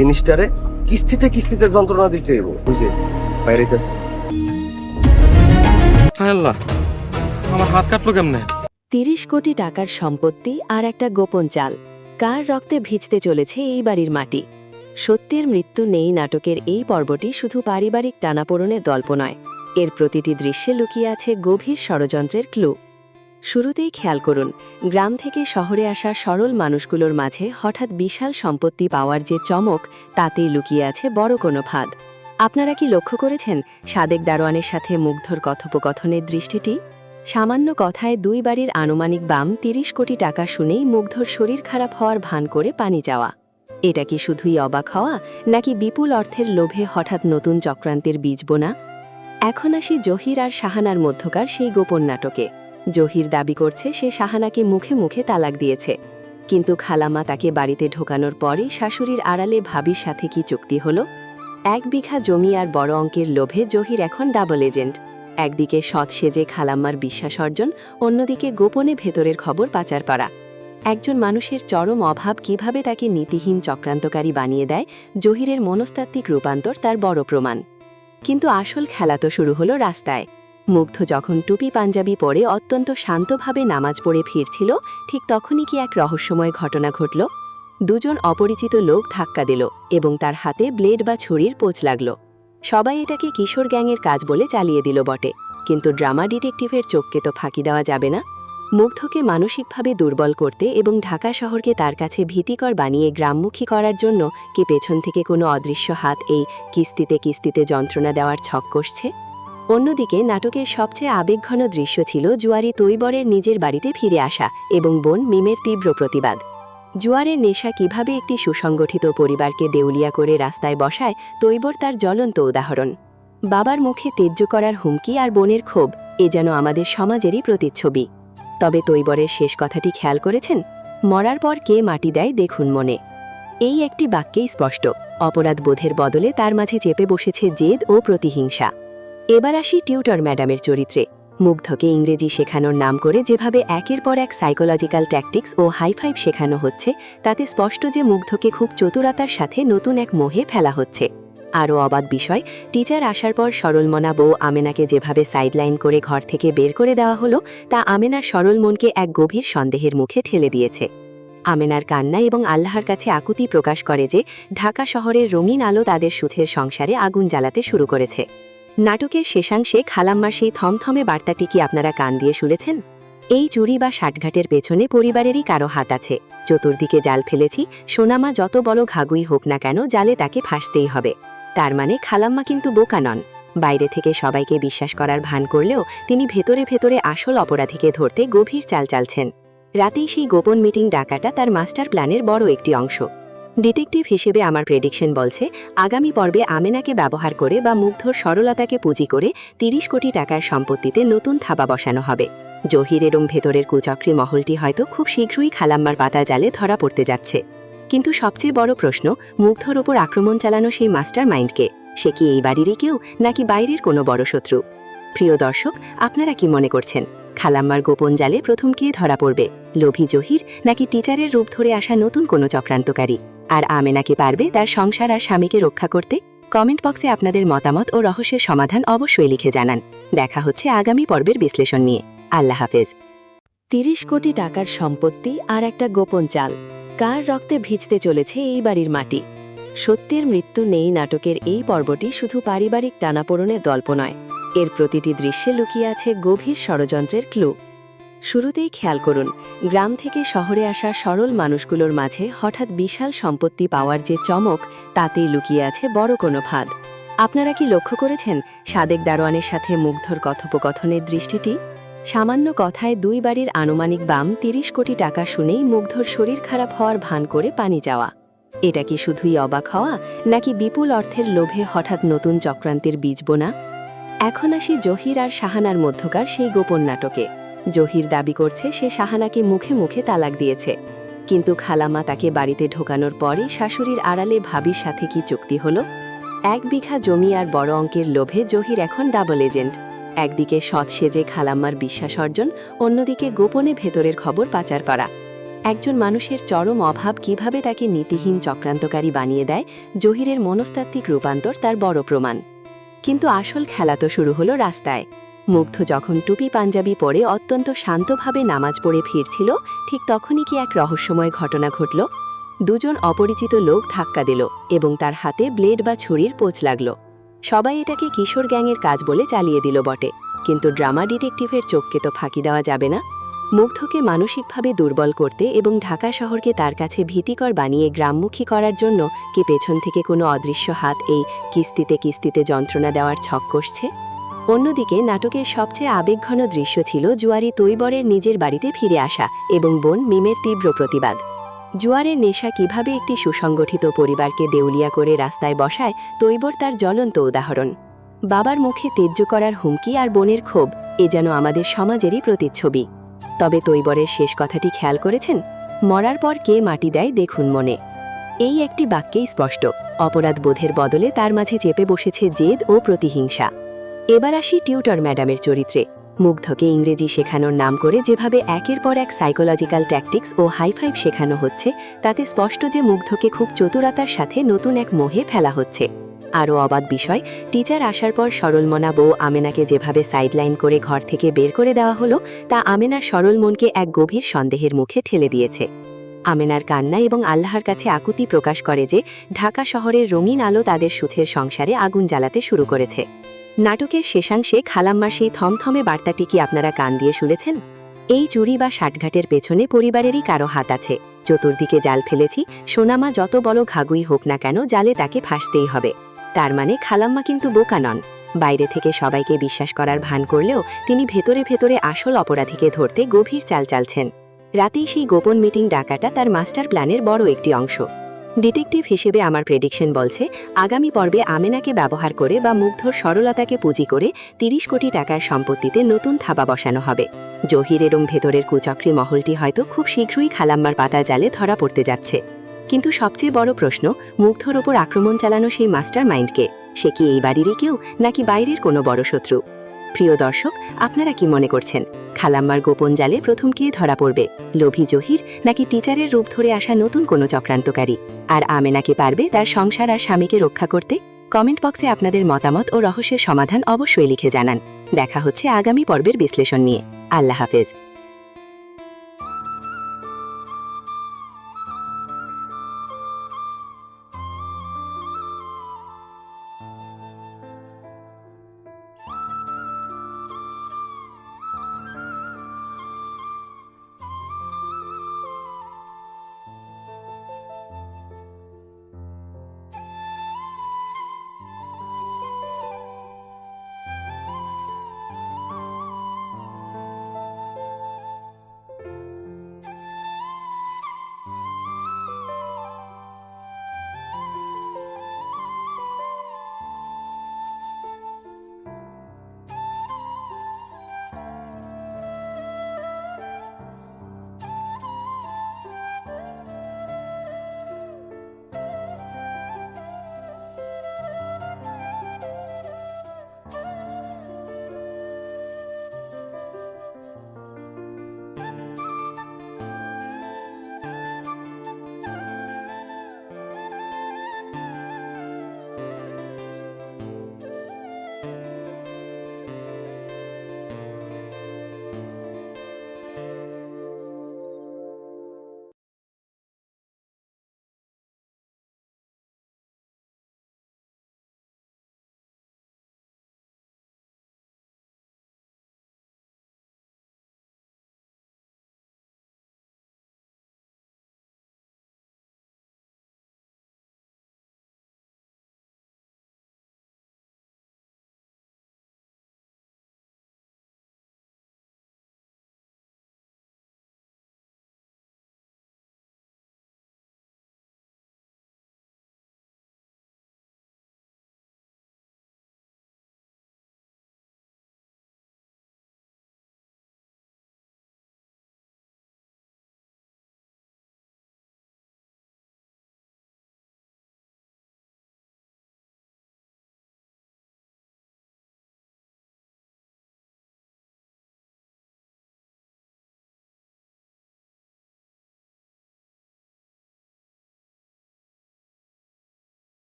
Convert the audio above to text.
জিনিসটারে কিস্তিতে কিস্তিতে যন্ত্রণা দিতে হইব বুঝে বাইরেতেছে। আল্লাহ, আমার হাত কাটলো কেমনে? ৩০ কোটি টাকার সম্পত্তি আর একটা গোপন চাল, কার রক্তে ভিজতে চলেছে এই বাড়ির মাটি। সত্যের মৃত্যু নেই নাটকের এই পর্বটি শুধু পারিবারিক টানাপোড়েনের গল্প নয়, এর প্রতিটি দৃশ্যে লুকিয়ে আছে গভীর ষড়যন্ত্রের ক্লু। শুরুতেই খেয়াল করুন, গ্রাম থেকে শহরে আসা সরল মানুষগুলোর মাঝে হঠাৎ বিশাল সম্পত্তি পাওয়ার যে চমক, তাতেই লুকিয়ে আছে বড় কোনো ফাঁদ। আপনারা কি লক্ষ্য করেছেন সাদেক দারোয়ানের সাথে মুগ্ধর কথোপকথনের দৃষ্টিটি? সামান্য কথায় দুই বাড়ির আনুমানিক বাম ৩০ কোটি টাকা শুনেই মুগ্ধর শরীর খারাপ হওয়ার ভান করে পানি যাওয়া। এটা কি শুধুই অবাক হওয়া, নাকি বিপুল অর্থের লোভে হঠাৎ নতুন চক্রান্তের বীজ বোনা? এখন আসি জহির আর শাহানার মধ্যকার সেই গোপন নাটকে। জহির দাবি করছে সে শাহানাকে মুখে মুখে তালাক দিয়েছে, কিন্তু খালামা তাকে বাড়িতে ঢোকানোর পরই শাশুড়ির আড়ালে ভাবির সাথে কি চুক্তি হলো? ১ বিঘা জমি আর বড় অঙ্কের লোভে জহির এখন ডাবল এজেন্ট। একদিকে সৎ সেজে খালাম্মার বিশ্বাস অর্জন, অন্যদিকে গোপনে ভেতরের খবর পাচার করা। একজন মানুষের চরম অভাব কিভাবে তাকে নীতিহীন চক্রান্তকারী বানিয়ে দেয়, জহিরের মনস্তাত্ত্বিক রূপান্তর তার বড় প্রমাণ। কিন্তু আসল খেলা তো শুরু হলো রাস্তায়। মুগ্ধ যখন টুপি পাঞ্জাবি পরে অত্যন্ত শান্তভাবে নামাজ পড়ে ফিরছিল, ঠিক তখনই কি এক রহস্যময় ঘটনা ঘটল। দুজন অপরিচিত লোক ধাক্কা দিল এবং তার হাতে ব্লেড বা ছুরির পোঁচ লাগল। সবাই এটাকে কিশোর গ্যাংয়ের কাজ বলে চালিয়ে দিল বটে, কিন্তু ড্রামা ডিটেকটিভের চোখকে তো ফাঁকি দেওয়া যাবে না। মুগ্ধকে মানসিকভাবে দুর্বল করতে এবং ঢাকা শহরকে তার কাছে ভীতিকর বানিয়ে গ্রামমুখী করার জন্য কি পেছন থেকে কোনো অদৃশ্য হাত এই কিস্তিতে কিস্তিতে যন্ত্রণা দেওয়ার ছক কষছে? অন্যদিকে নাটকের সবচেয়ে আবেগঘন দৃশ্য ছিল জুয়ারি তৈবরের নিজের বাড়িতে ফিরে আসা এবং বোন মিমের তীব্র প্রতিবাদ। জুয়ারের নেশা কিভাবে একটি সুসংগঠিত পরিবারকে দেউলিয়া করে রাস্তায় বসায়, তৈবর তার জ্বলন্ত উদাহরণ। বাবার মুখে তেজ্য করার হুমকি আর বোনের ক্ষোভ, এ যেন আমাদের সমাজেরই প্রতিচ্ছবি। তবে তৈবরের শেষ কথাটি খেয়াল করেছেন? মরার পর কে মাটি দেয় দেখুন মনে। এই একটি বাক্যেই স্পষ্ট, অপরাধ বোধের বদলে তার মাঝে চেপে বসেছে জেদ ও প্রতিহিংসা। এবার আসি টিউটর ম্যাডামের চরিত্রে। মুগ্ধকে ইংরেজি শেখানোর নাম করে যেভাবে একের পর এক সাইকোলজিক্যাল ট্যাকটিক্স ও হাইফাইভ শেখানো হচ্ছে, তাতে স্পষ্ট যে মুগ্ধকে খুব চতুরতার সাথে নতুন এক মোহে ফেলা হচ্ছে। আরও অবাক বিষয়, টিচার আসার পর সরলমনা বউ আমেনাকে যেভাবে সাইডলাইন করে ঘর থেকে বের করে দেওয়া হলো, তা আমেনার সরল মনকে এক গভীর সন্দেহের মুখে ঠেলে দিয়েছে। আমেনার কান্না এবং আল্লাহর কাছে আকুতি প্রকাশ করে যে ঢাকা শহরের রঙিন আলো তাদের সুখের সংসারে আগুন জ্বালাতে শুরু করেছে। নাটকের শেষাংশে খালাম্মার সেই থমথমে বার্তাটি কি আপনারা কান দিয়ে শুনেছেন? এই চুরি বা ষাটঘাটের পেছনে পরিবারেরই কারো হাত আছে। চতুর্দিকে জাল ফেলেছি, সোনামা যত বড় ঘাগুই হোক না কেন জালে তাকে ফাঁসতেই হবে। তার মানে খালাম্মা কিন্তু বোকা নন। বাইরে থেকে সবাইকে বিশ্বাস করার ভান করলেও তিনি ভেতরে ভেতরে আসল অপরাধীকে ধরতে গভীর চাল চালছেন। রাতেই সেই গোপন মিটিং ডাকাটা তার মাস্টার প্ল্যানের বড় একটি অংশ। ডিটেকটিভ হিসেবে আমার প্রেডিকশন বলছে, আগামী পর্বে আমেনাকে ব্যবহার করে বা মুগ্ধর সরলতাকে পুঁজি করে ৩০ কোটি টাকার সম্পত্তিতে নতুন থাবা বসানো হবে। জহির এবং ভেতরের কুচক্রী মহলটি হয়তো খুব শীঘ্রই খালাম্মার পাতা জালে ধরা পড়তে যাচ্ছে। কিন্তু সবচেয়ে বড় প্রশ্ন, মুগ্ধর ওপর আক্রমণ চালানো সেই মাস্টার মাইন্ডকে, সে কি এই বাড়িরই কেউ, নাকি বাইরের কোনো বড় শত্রু? প্রিয় দর্শক, আপনারা কি মনে করছেন, খালাম্মার গোপন জালে প্রথম কে ধরা পড়বে, লোভী জহির নাকি টিচারের রূপ ধরে আসা নতুন কোনো চক্রান্তকারী? আর আমেনা কি পারবে তার সংসার আর স্বামীকে রক্ষা করতে? কমেন্ট বক্সে আপনাদের মতামত ও রহস্যের সমাধান অবশ্যই লিখে জানান। দেখা হচ্ছে আগামী পর্বের বিশ্লেষণ নিয়ে। আল্লাহ হাফেজ। ৩০ কোটি টাকার সম্পত্তি আর একটা গোপন চাল, কার রক্তে ভিজতে চলেছে এই বাড়ির মাটি। সত্যের মৃত্যু নেই নাটকের এই পর্বটি শুধু পারিবারিক টানাপোড়েনের গল্প নয়, এর প্রতিটি দৃশ্যে লুকিয়ে আছে গভীর ষড়যন্ত্রের ক্লু। শুরুতেই খেয়াল করুন, গ্রাম থেকে শহরে আসা সরল মানুষগুলোর মাঝে হঠাৎ বিশাল সম্পত্তি পাওয়ার যে চমক, তাতেই লুকিয়ে আছে বড় কোনো ফাঁদ। আপনারা কি লক্ষ্য করেছেন সাদেক দারোয়ানের সাথে মুগ্ধর কথোপকথনের দৃষ্টিটি? সামান্য কথায় দুই বাড়ির আনুমানিক বাম ৩০ কোটি টাকা শুনেই মুগ্ধর শরীর খারাপ হওয়ার ভান করে পানি যাওয়া। এটা কি শুধুই অবাক হওয়া, নাকি বিপুল অর্থের লোভে হঠাৎ নতুন চক্রান্তের বীজ বোনা? এখন আসি জহির আর শাহানার মধ্যকার সেই গোপন নাটকে। জহির দাবি করছে সে শাহানাকে মুখে মুখে তালাক দিয়েছে, কিন্তু খালামা তাকে বাড়িতে ঢোকানোর পরই শাশুড়ির আড়ালে ভাবির সাথে কি চুক্তি হলো? ১ বিঘা জমি আর বড় অঙ্কের লোভে জহির এখন ডাবল এজেন্ট। একদিকে সৎ সেজে খালাম্মার বিশ্বাস অর্জন, অন্যদিকে গোপনে ভেতরের খবর পাচার করা। একজন মানুষের চরম অভাব কিভাবে তাকে নীতিহীন চক্রান্তকারী বানিয়ে দেয়, জহিরের মনস্তাত্ত্বিক রূপান্তর তার বড় প্রমাণ। কিন্তু আসল খেলা তো শুরু হলো রাস্তায়। মুগ্ধ যখন টুপি পাঞ্জাবি পরে অত্যন্ত শান্তভাবে নামাজ পড়ে ফিরছিল, ঠিক তখনই কি এক রহস্যময় ঘটনা ঘটল। দুজন অপরিচিত লোক ধাক্কা দিল এবং তার হাতে ব্লেড বা ছুরির পোঁচ লাগল। সবাই এটাকে কিশোর গ্যাংয়ের কাজ বলে চালিয়ে দিল বটে, কিন্তু ড্রামা ডিটেকটিভের চোখকে তো ফাঁকি দেওয়া যাবে না। মুগ্ধকে মানসিকভাবে দুর্বল করতে এবং ঢাকা শহরকে তার কাছে ভীতিকর বানিয়ে গ্রামমুখী করার জন্য কি পেছন থেকে কোনো অদৃশ্য হাত এই কিস্তিতে কিস্তিতে যন্ত্রণা দেওয়ার ছক কষছে? অন্যদিকে নাটকের সবচেয়ে আবেগঘন দৃশ্য ছিল জুয়ারি তৈবরের নিজের বাড়িতে ফিরে আসা এবং বোন মিমের তীব্র প্রতিবাদ। জুয়ারের নেশা কিভাবে একটি সুসংগঠিত পরিবারকে দেউলিয়া করে রাস্তায় বসায়, তৈবর তার জ্বলন্ত উদাহরণ। বাবার মুখে তেজ্য করার হুমকি আর বোনের ক্ষোভ, এ যেন আমাদের সমাজেরই প্রতিচ্ছবি। তবে তৈবরের শেষ কথাটি খেয়াল করেছেন? মরার পর কে মাটি দেয় দেখুন মনে। এই একটি বাক্যেই স্পষ্ট, অপরাধ বোধের বদলে তার মাঝে চেপে বসেছে জেদ ও প্রতিহিংসা। এবার আসি টিউটর ম্যাডামের চরিত্রে। মুগ্ধকে ইংরেজি শেখানোর নাম করে যেভাবে একের পর এক সাইকোলজিক্যাল ট্যাকটিক্স ও হাইফাইভ শেখানো হচ্ছে, তাতে স্পষ্ট যে মুগ্ধকে খুব চতুরতার সাথে নতুন এক মোহে ফেলা হচ্ছে। আরও অবাক বিষয়, টিচার আসার পর সরলমনা বউ আমেনাকে যেভাবে সাইডলাইন করে ঘর থেকে বের করে দেওয়া হলো, তা আমেনার সরল মনকে এক গভীর সন্দেহের মুখে ঠেলে দিয়েছে। আমেনার কান্না এবং আল্লাহর কাছে আকুতি প্রকাশ করে যে ঢাকা শহরের রঙিন আলো তাদের সুখের সংসারে আগুন জ্বালাতে শুরু করেছে। নাটকের শেষাংশে খালাম্মার সেই থমথমে বার্তাটি কি আপনারা কান দিয়ে শুনেছেন? এই চুরি বা ষাটঘাটের পেছনে পরিবারেরই কারো হাত আছে। চতুর্দিকে জাল ফেলেছি, সোনামা যত বড় ঘাগুই হোক না কেন, জালে তাকে ফাঁসতেই হবে। তার মানে খালাম্মা কিন্তু বোকা নন। বাইরে থেকে সবাইকে বিশ্বাস করার ভান করলেও তিনি ভেতরে ভেতরে আসল অপরাধীকে ধরতে গভীর চাল চালছেন। রাতেই সেই গোপন মিটিং ডাকাটা তার মাস্টার প্ল্যানের বড় একটি অংশ। ডিটেকটিভ হিসেবে আমার প্রেডিকশন বলছে, আগামী পর্বে আমেনাকে ব্যবহার করে বা মুগ্ধর সরলতাকে পুঁজি করে ৩০ কোটি টাকার সম্পত্তিতে নতুন থাবা বসানো হবে। জহির এরম ভেতরের কুচক্রী মহলটি হয়তো খুব শীঘ্রই খালাম্মার পাতা জালে ধরা পড়তে যাচ্ছে। কিন্তু সবচেয়ে বড় প্রশ্ন, মুগ্ধর ওপর আক্রমণ চালানো সেই মাস্টার মাইন্ডকে, সে কি এই বাড়িরই কেউ নাকি বাইরের কোনো বড় শত্রু? প্রিয় দর্শক, আপনারা কি মনে করছেন, খালাম্মার গোপন জালে প্রথম কে ধরা পড়বে? লোভী জহির নাকি টিচারের রূপ ধরে আসা নতুন কোনো চক্রান্তকারী? আর আমেনাকে পারবে তার সংসার আর স্বামীকে রক্ষা করতে? কমেন্ট বক্সে আপনাদের মতামত ও রহস্যের সমাধান অবশ্যই লিখে জানান। দেখা হচ্ছে আগামী পর্বের বিশ্লেষণ নিয়ে। আল্লাহ হাফেজ।